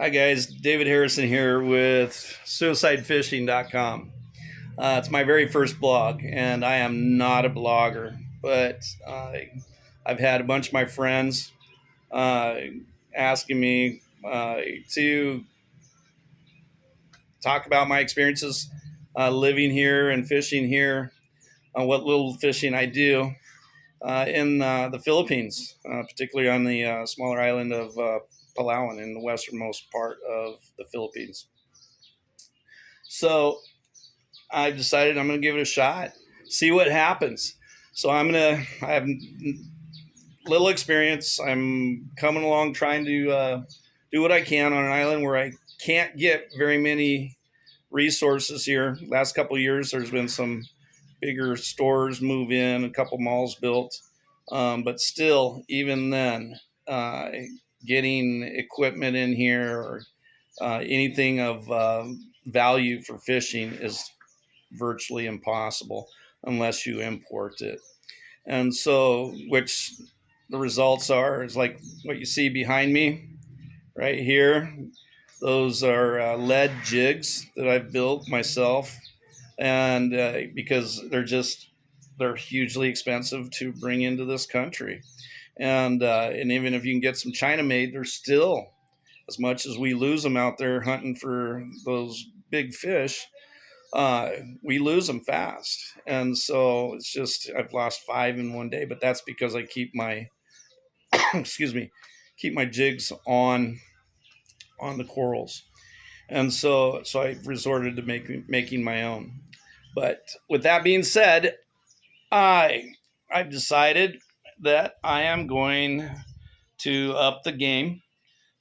Hi guys, David Harrison here with suicidefishing.com. It's my very first blog, and I am not a blogger, but I've had a bunch of my friends uh, asking me to talk about my experiences living here and fishing here, what little fishing I do in the Philippines, particularly on the smaller island of Palawan in the westernmost part of the Philippines. So I've decided I'm going to give it a shot, see what happens. So I have little experience. I'm coming along trying to do what I can on an island where I can't get very many resources here. Last couple of years, there's been some bigger stores move in, a couple malls built. But still, even then, uh, getting equipment in here or anything of value for fishing is virtually impossible unless you import it. And so, which the results are is like what you see behind me right here. Those are lead jigs that I've built myself, and because they're hugely expensive to bring into this country, and even if you can get some China made, they're still, as much as we lose them out there hunting for those big fish, uh, we lose them fast. And so it's just, I've lost five in one day, but that's because I keep my, excuse me, keep my jigs on the corals. And so I resorted to making my own. But with that being said, I've decided that I am going to up the game,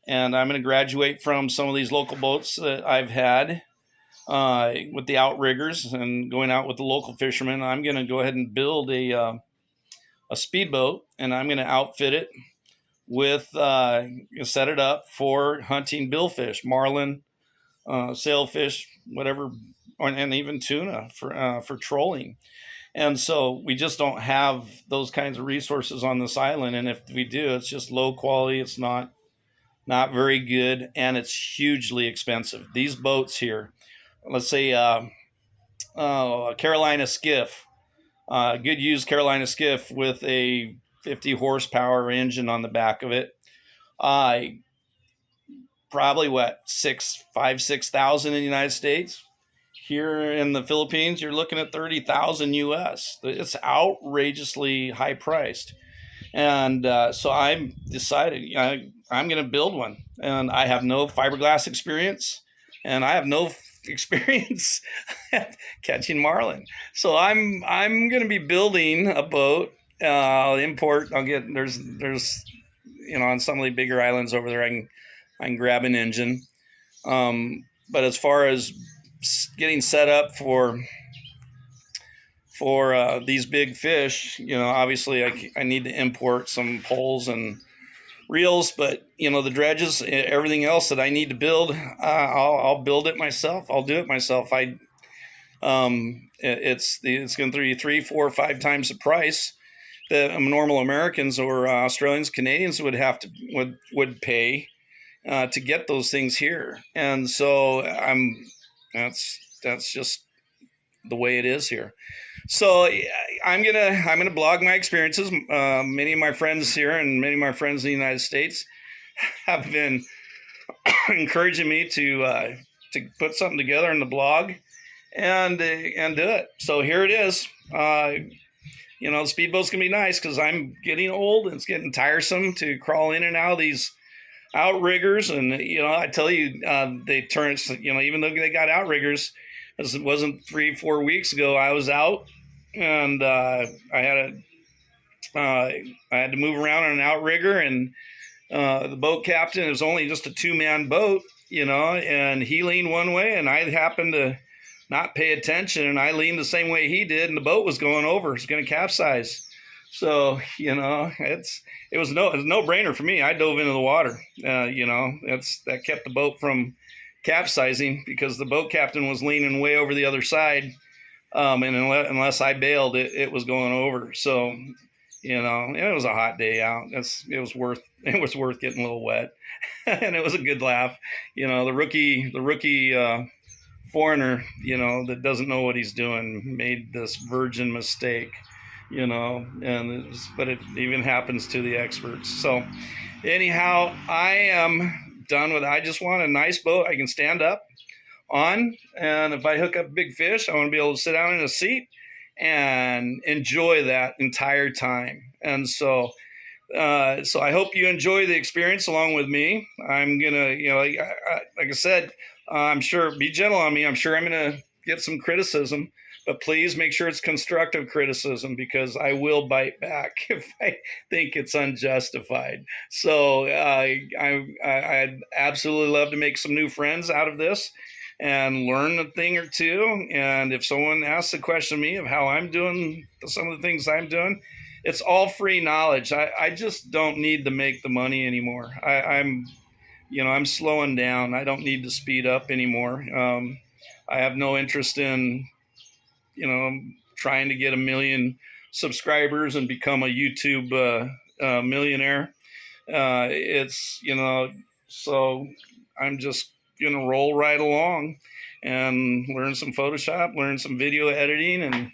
and I'm going to graduate from some of these local boats that I've had with the outriggers and going out with the local fishermen. I'm going to go ahead and build a speedboat, and I'm going to outfit it with set it up for hunting billfish, marlin, sailfish, whatever, and even tuna for trolling. And so we just don't have those kinds of resources on this island. And if we do, it's just low quality. It's not very good, and it's hugely expensive. These boats here, let's say a Carolina skiff, good used Carolina skiff with a 50 horsepower engine on the back of it. I probably what 6,000 in the United States. Here in the Philippines, you're looking at 30,000 US. It's outrageously high priced, and so I'm decided I'm going to build one, and I have no fiberglass experience, and I have no experience catching marlin. So I'm going to be building a boat. I'll import. I'll get there's on some of the bigger islands over there, I can grab an engine. But as far as getting set up for these big fish, obviously I need to import some poles and reels, but the dredges, everything else that I need to build, I'll build it myself. I'll do it myself. It's going to be 3, 4, 5 times the price that normal Americans or Australians, Canadians would pay to get those things here. And so that's just the way it is here. So I'm gonna blog my experiences. Many of my friends here and many of my friends in the United States have been encouraging me to put something together in the blog and do it. So here it is. The speedboat's gonna be nice because I'm getting old and it's getting tiresome to crawl in and out of these outriggers. And I tell you, they turn. Even though they got outriggers, it wasn't 3-4 weeks ago. I was out and I had to move around on an outrigger, and the boat captain, it was only just a 2-man boat, and he leaned one way, and I happened to not pay attention, and I leaned the same way he did, and the boat was going over. It's going to capsize. So it was a no brainer for me. I dove into the water. That kept the boat from capsizing because the boat captain was leaning way over the other side, and unless I bailed, it was going over. So And it was a hot day out. It was worth getting a little wet, and it was a good laugh. The rookie foreigner, that doesn't know what he's doing, made this virgin mistake, but it even happens to the experts. So anyhow, I am done with it. I just want a nice boat I can stand up on, and if I hook up big fish, I want to be able to sit down in a seat and enjoy that entire time. And so I hope you enjoy the experience along with me. I'm gonna, like I said, I'm sure, be gentle on me. I'm sure I'm gonna get some criticism, but please make sure it's constructive criticism, because I will bite back if I think it's unjustified. So I'd absolutely love to make some new friends out of this and learn a thing or two. And if someone asks a question of me of how I'm doing some of the things I'm doing, it's all free knowledge. I just don't need to make the money anymore. I'm slowing down. I don't need to speed up anymore. I have no interest in, trying to get 1 million subscribers and become a YouTube millionaire. So I'm just going to roll right along and learn some Photoshop, learn some video editing. And,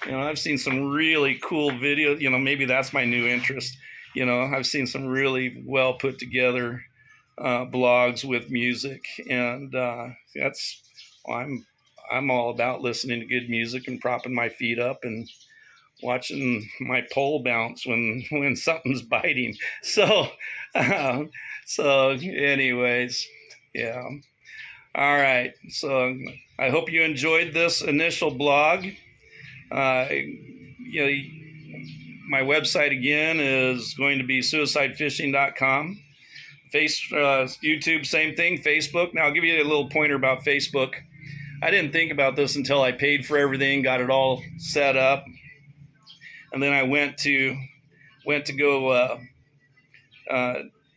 I've seen some really cool videos. Maybe that's my new interest. I've seen some really well put together blogs with music, and I'm all about listening to good music and propping my feet up and watching my pole bounce when something's biting. So anyways, yeah. All right. So I hope you enjoyed this initial blog. My website again is going to be suicidefishing.com. YouTube, same thing. Facebook. Now I'll give you a little pointer about Facebook. I didn't think about this until I paid for everything, got it all set up, and then I went to go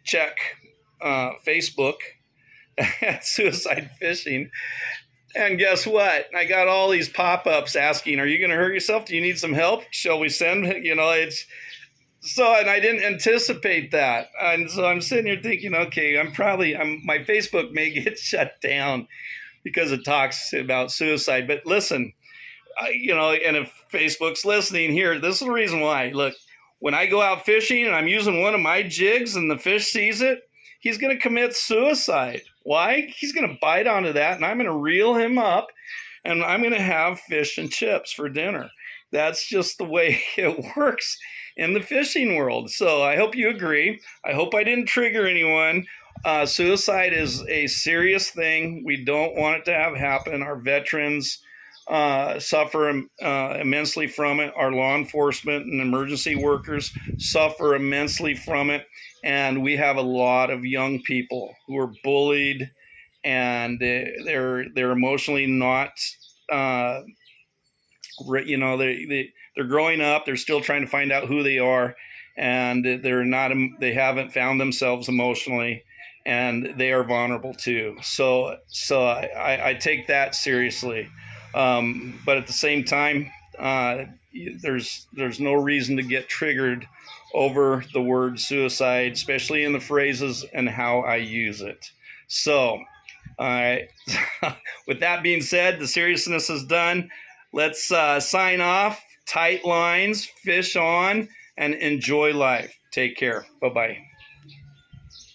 check Facebook at Suicide Fishing. And guess what? I got all these pop-ups asking, "Are you going to hurt yourself? Do you need some help? Shall we send?" And I didn't anticipate that. And so I'm sitting here thinking, okay, my Facebook may get shut down because it talks about suicide. But listen, and if Facebook's listening here, this is the reason why. Look, when I go out fishing and I'm using one of my jigs and the fish sees it, he's going to commit suicide. Why? He's going to bite onto that, and I'm going to reel him up, and I'm going to have fish and chips for dinner. That's just the way it works in the fishing world. So I hope you agree. I hope I didn't trigger anyone. Suicide is a serious thing. We don't want it to happen. Our veterans suffer immensely from it. Our law enforcement and emergency workers suffer immensely from it. And we have a lot of young people who are bullied, and they're emotionally not, they're growing up. They're still trying to find out who they are, and they haven't found themselves emotionally, and they are vulnerable too. So I take that seriously. But at the same time, there's no reason to get triggered over the word suicide, especially in the phrases and how I use it. So, with that being said, the seriousness is done. Let's sign off. Tight lines, fish on, and enjoy life. Take care. Bye-bye.